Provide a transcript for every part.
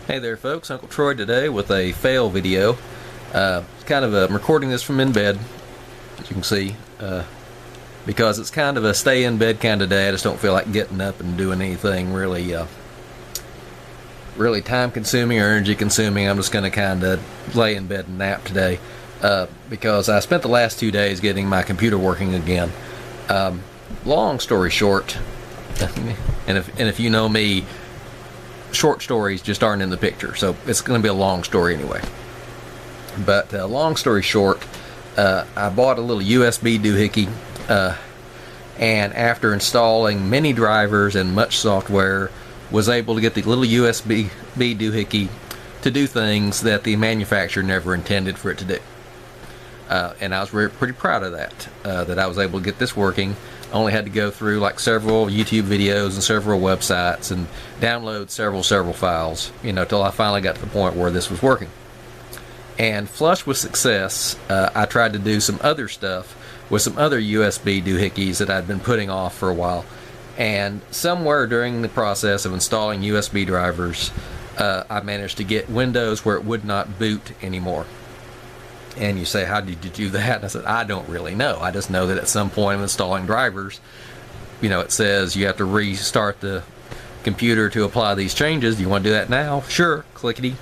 Hey there folks, Uncle Troy today with a fail video. I'm recording this from in bed, as you can see, because it's kind of a stay in bed kind of day. I just don't feel like getting up and doing anything really time consuming or energy consuming. I'm just going to kind of lay in bed and nap today, because I spent the last 2 days getting my computer working again. Long story short, and if you know me, short stories just aren't in the picture, so it's going to be a long story anyway. But long story short, I bought a little USB doohickey, and after installing many drivers and much software, was able to get the little USB doohickey to do things that the manufacturer never intended for it to do. And I was pretty proud of that, that I was able to get this working. I only had to go through like several YouTube videos and several websites and download several files, till I finally got to the point where this was working. And flush with success, I tried to do some other stuff with some other USB doohickeys that I'd been putting off for a while. And somewhere during the process of installing USB drivers, I managed to get Windows where it would not boot anymore. And you say, how did you do that? And I said, I don't really know. I just know that at some point of installing drivers, it says you have to restart the computer to apply these changes. Do you want to do that now? Sure, clickety.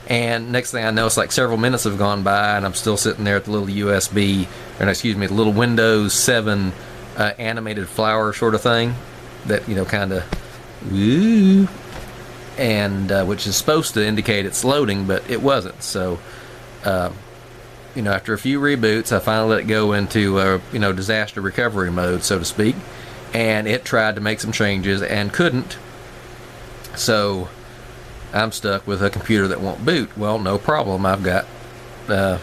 And next thing I know, it's like several minutes have gone by and I'm still sitting there at the little the little Windows 7 animated flower sort of thing that, kind of, woo, and which is supposed to indicate it's loading, but it wasn't. So, after a few reboots, I finally let it go into, disaster recovery mode, so to speak, and it tried to make some changes and couldn't. So I'm stuck with a computer that won't boot. Well, no problem. I've got I've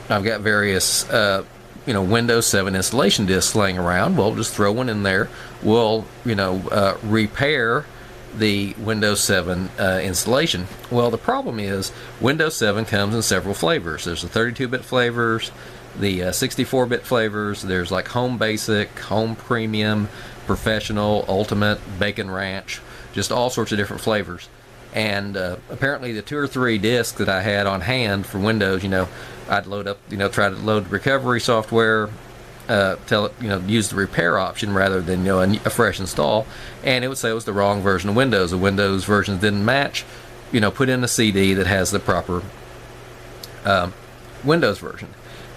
got various Windows 7 installation disks laying around. We'll just throw one in there. We'll repair the Windows 7 installation. Well, the problem is Windows 7 comes in several flavors. There's the 32-bit flavors, the 64-bit flavors. There's like Home Basic, Home Premium, Professional, Ultimate, Bacon Ranch, just all sorts of different flavors. And apparently the 2 or 3 disks that I had on hand for Windows, I'd load up, try to load recovery software, tell it, use the repair option rather than, a fresh install, and it would say it was the wrong version of Windows. The Windows versions didn't match. Put in a CD that has the proper Windows version.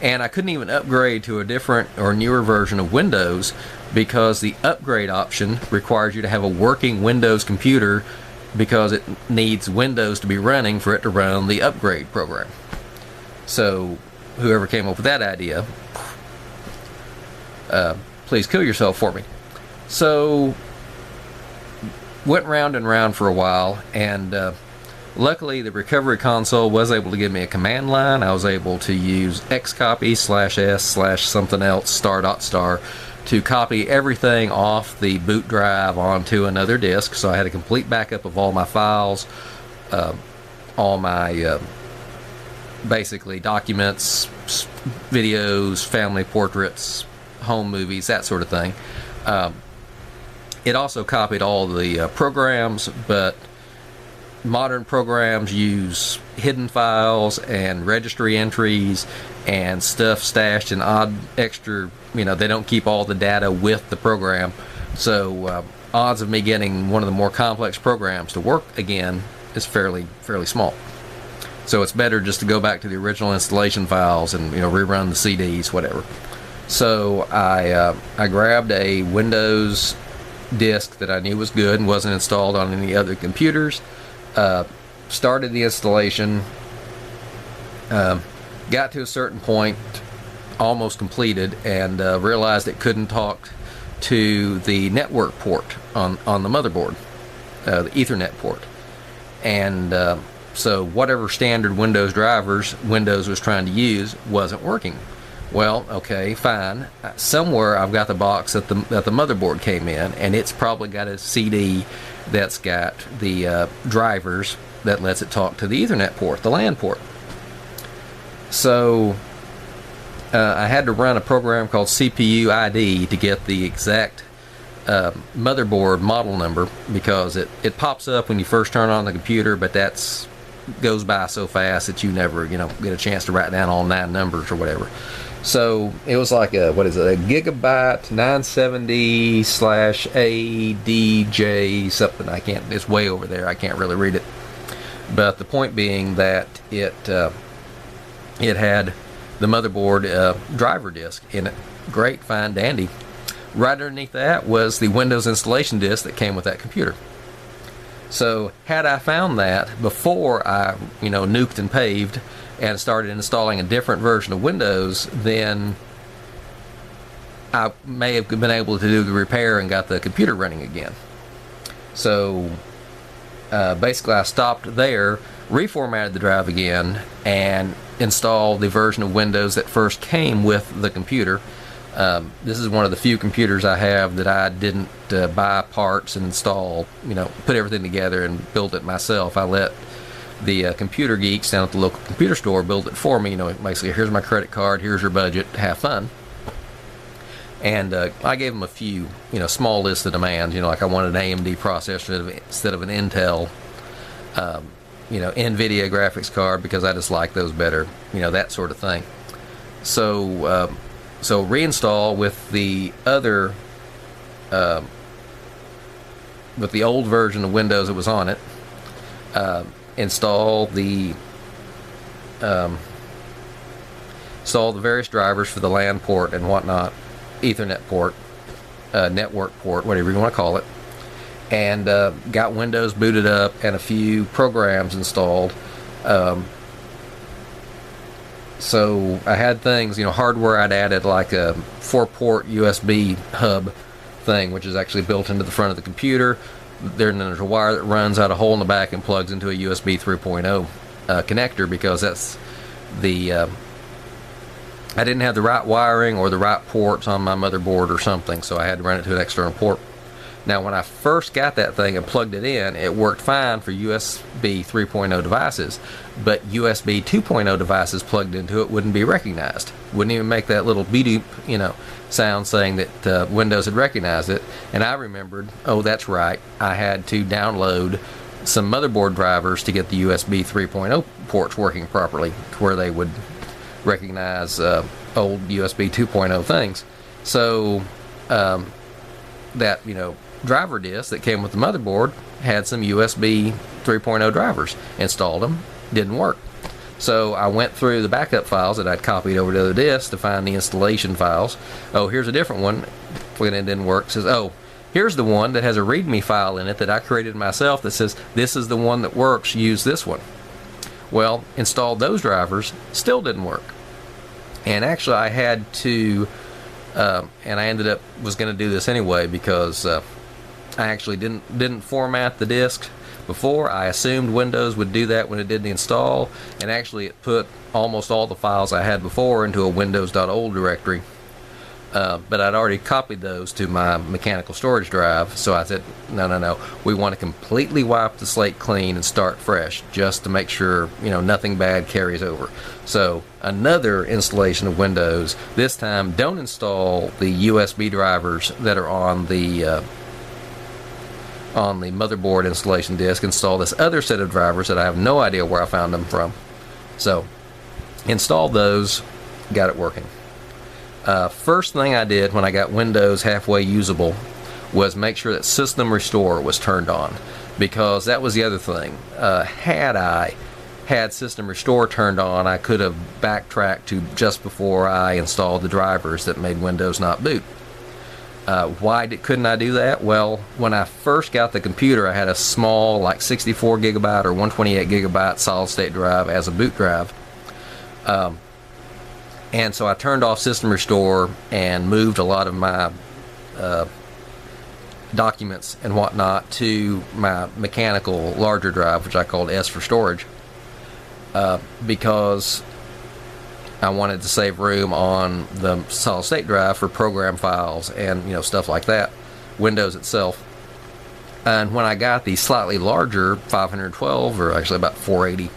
And I couldn't even upgrade to a different or newer version of Windows because the upgrade option requires you to have a working Windows computer because it needs Windows to be running for it to run the upgrade program. So whoever came up with that idea, please kill yourself for me. So went round and round for a while, and luckily the recovery console was able to give me a command line. I was able to use xcopy/s/something else star to copy everything off the boot drive onto another disk. So I had a complete backup of all my files, all my basically documents, videos, family portraits, home movies, that sort of thing. It also copied all the programs, but modern programs use hidden files and registry entries and stuff stashed in odd extra, they don't keep all the data with the program. So odds of me getting one of the more complex programs to work again is fairly small. So it's better just to go back to the original installation files and rerun the CDs, whatever. So I grabbed a Windows disk that I knew was good and wasn't installed on any other computers, started the installation, got to a certain point, almost completed, and realized it couldn't talk to the network port on the motherboard, the Ethernet port. And so whatever standard Windows drivers Windows was trying to use wasn't working. Well, okay, fine. Somewhere I've got the box that the motherboard came in, and it's probably got a CD that's got the drivers that lets it talk to the Ethernet port, the LAN port. So I had to run a program called CPU ID to get the exact motherboard model number, because it pops up when you first turn on the computer, but that's goes by so fast that you never get a chance to write down all 9 numbers or whatever. So it was like a gigabyte 970 slash ADJ something. It's way over there, I can't really read it, but the point being that it had the motherboard driver disk in it. Great, fine, dandy. Right underneath that was the Windows installation disk that came with that computer. So had I found that before I nuked and paved and started installing a different version of Windows, then I may have been able to do the repair and got the computer running again. So basically I stopped there, reformatted the drive again, and installed the version of Windows that first came with the computer. This is one of the few computers I have that I didn't buy parts and install, put everything together and build it myself. I let the computer geeks down at the local computer store build it for me. Basically, here's my credit card, here's your budget, have fun. And I gave them a few, small list of demands. Like I wanted an AMD processor instead of an Intel, NVIDIA graphics card because I just like those better, that sort of thing. So reinstall with the other, with the old version of Windows that was on it. Install the various drivers for the LAN port and whatnot, Ethernet port, network port, whatever you want to call it, and got Windows booted up and a few programs installed. So I had things, hardware I'd added, like a 4-port USB hub thing, which is actually built into the front of the computer. There's a wire that runs out a hole in the back and plugs into a USB 3.0 connector, because that's the I didn't have the right wiring or the right ports on my motherboard or something, so I had to run it to an external port. Now, when I first got that thing and plugged it in, it worked fine for USB 3.0 devices, but USB 2.0 devices plugged into it wouldn't be recognized. Wouldn't even make that little beep, sound saying that Windows had recognized it. And I remembered, oh, that's right, I had to download some motherboard drivers to get the USB 3.0 ports working properly, where they would recognize old USB 2.0 things. So that driver disk that came with the motherboard had some USB 3.0 drivers. Installed them, didn't work. So I went through the backup files that I'd copied over to the other disks to find the installation files. Oh, here's a different one. When it didn't work, it says, oh, here's the one that has a README file in it that I created myself that says this is the one that works, use this one. Well, installed those drivers, still didn't work. And actually I had to and I ended up was going to do this anyway, because I actually didn't format the disk before. I assumed Windows would do that when it did the install, and actually it put almost all the files I had before into a windows.old directory. But I'd already copied those to my mechanical storage drive, so I said, no, we want to completely wipe the slate clean and start fresh, just to make sure nothing bad carries over. So another installation of Windows. This time, don't install the USB drivers that are on the motherboard installation disk. Install this other set of drivers that I have no idea where I found them from. So installed those, got it working. First thing I did when I got Windows halfway usable was make sure that System Restore was turned on, because that was the other thing. Had I had System Restore turned on, I could have backtracked to just before I installed the drivers that made Windows not boot. Why couldn't I do that? Well, when I first got the computer, I had a small, like 64 gigabyte or 128 gigabyte solid state drive as a boot drive. And so I turned off System Restore and moved a lot of my documents and whatnot to my mechanical larger drive, which I called S for storage, because I wanted to save room on the solid state drive for program files and stuff like that, Windows itself. And when I got the slightly larger 512, or actually about 480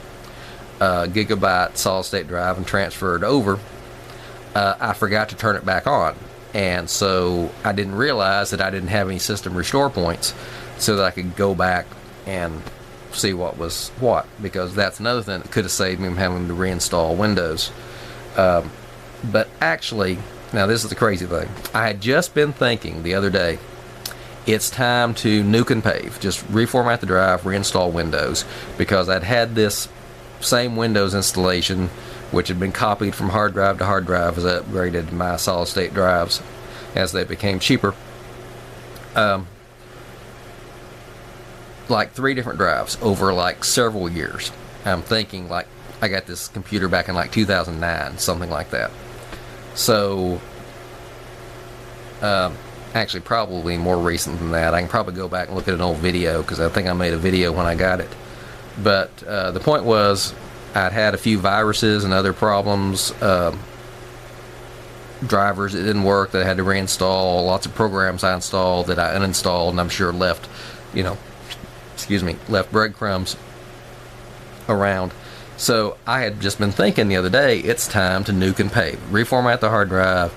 gigabyte solid state drive and transferred over, I forgot to turn it back on. And so I didn't realize that I didn't have any system restore points so that I could go back and see what was what, because that's another thing that could have saved me from having to reinstall Windows. But actually, now this is the crazy thing. I had just been thinking the other day, it's time to nuke and pave. Just reformat the drive, reinstall Windows, because I'd had this same Windows installation, which had been copied from hard drive to hard drive as I upgraded my solid state drives as they became cheaper. Like 3 different drives over like several years. I'm thinking like I got this computer back in like 2009, something like that. So actually probably more recent than that. I can probably go back and look at an old video, because I think I made a video when I got it. But the point was, I'd had a few viruses and other problems, drivers that didn't work that I had to reinstall, lots of programs I installed that I uninstalled, and I'm sure left, left breadcrumbs around. So I had just been thinking the other day, it's time to nuke and pave. Reformat the hard drive,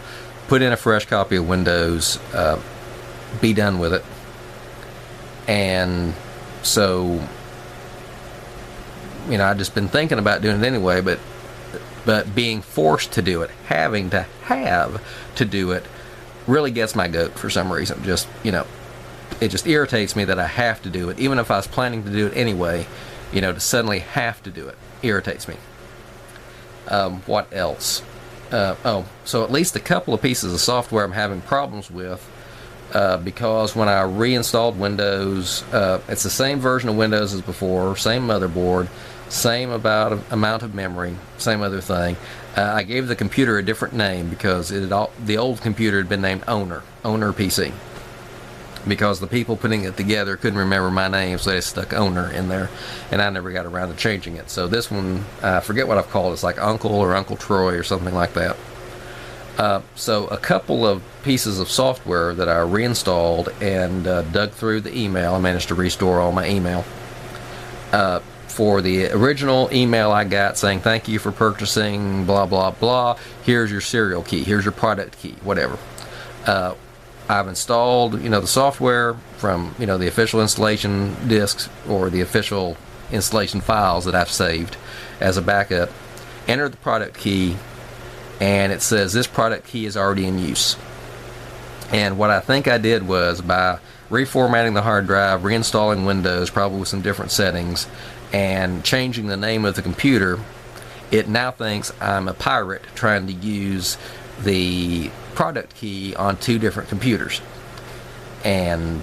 put in a fresh copy of Windows, be done with it. And so, I'd just been thinking about doing it anyway, but being forced to do it, having to have to do it, really gets my goat for some reason. Just, it just irritates me that I have to do it, even if I was planning to do it anyway. To suddenly have to do it irritates me. What else? So at least a couple of pieces of software I'm having problems with, because when I reinstalled Windows, it's the same version of Windows as before, same motherboard, same amount of memory, same other thing. I gave the computer a different name because the old computer had been named Owner PC, because the people putting it together couldn't remember my name, so they stuck Owner in there, and I never got around to changing it. So this one, I forget what I've called it. It's like Uncle or Uncle Troy or something like that. So a couple of pieces of software that I reinstalled and dug through the email. I managed to restore all my email. For the original email I got saying thank you for purchasing blah blah blah, here's your serial key, here's your product key, whatever. I've installed the software from the official installation disks or the official installation files that I've saved as a backup, entered the product key, and it says this product key is already in use. And what I think I did was, by reformatting the hard drive, reinstalling Windows, probably with some different settings, and changing the name of the computer, it now thinks I'm a pirate trying to use the product key on 2 different computers. And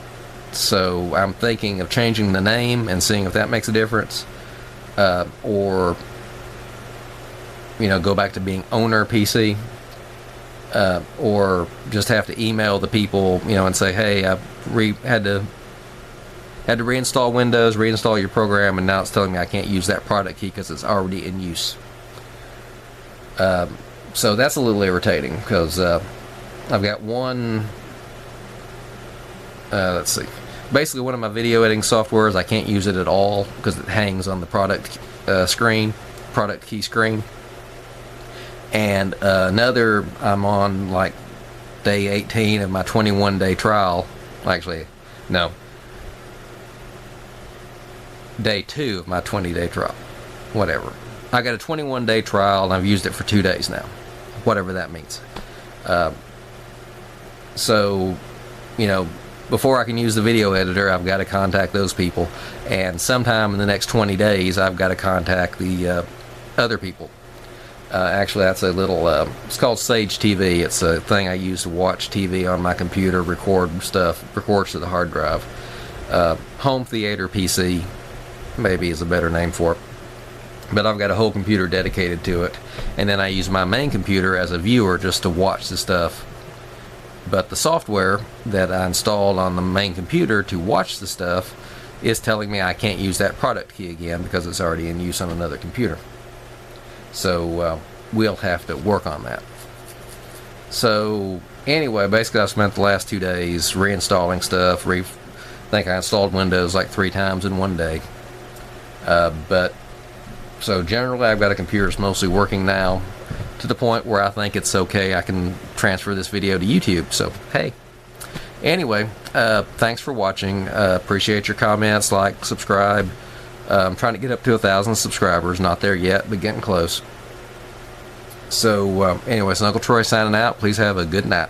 so I'm thinking of changing the name and seeing if that makes a difference, or go back to being Owner PC, or just have to email the people and say, hey, I had to reinstall Windows, reinstall your program, and now it's telling me I can't use that product key because it's already in use. So that's a little irritating, because I've got one, let's see, basically one of my video editing softwares, I can't use it at all because it hangs on the product key screen. And another, I'm on like day 18 of my 21-day trial. Actually, no, day 2 of my 20-day trial. Whatever. I got a 21-day trial and I've used it for 2 days now. Whatever that means. So, before I can use the video editor, I've got to contact those people. And sometime in the next 20 days, I've got to contact the other people. Actually, that's a little, it's called Sage TV. It's a thing I use to watch TV on my computer, records to the hard drive. Home theater PC, maybe is a better name for it. But I've got a whole computer dedicated to it. And then I use my main computer as a viewer just to watch the stuff. But the software that I installed on the main computer to watch the stuff is telling me I can't use that product key again because it's already in use on another computer. So we'll have to work on that. So anyway, basically I spent the last 2 days reinstalling stuff. I think I installed Windows like 3 times in one day. So generally I've got a computer that's mostly working now. to the point where I think it's okay I can transfer this video to YouTube. So, hey. Anyway, thanks for watching. Appreciate your comments, like, subscribe. I'm trying to get up to 1,000 subscribers. Not there yet, but getting close. So, anyway, it's Uncle Troy signing out. Please have a good night.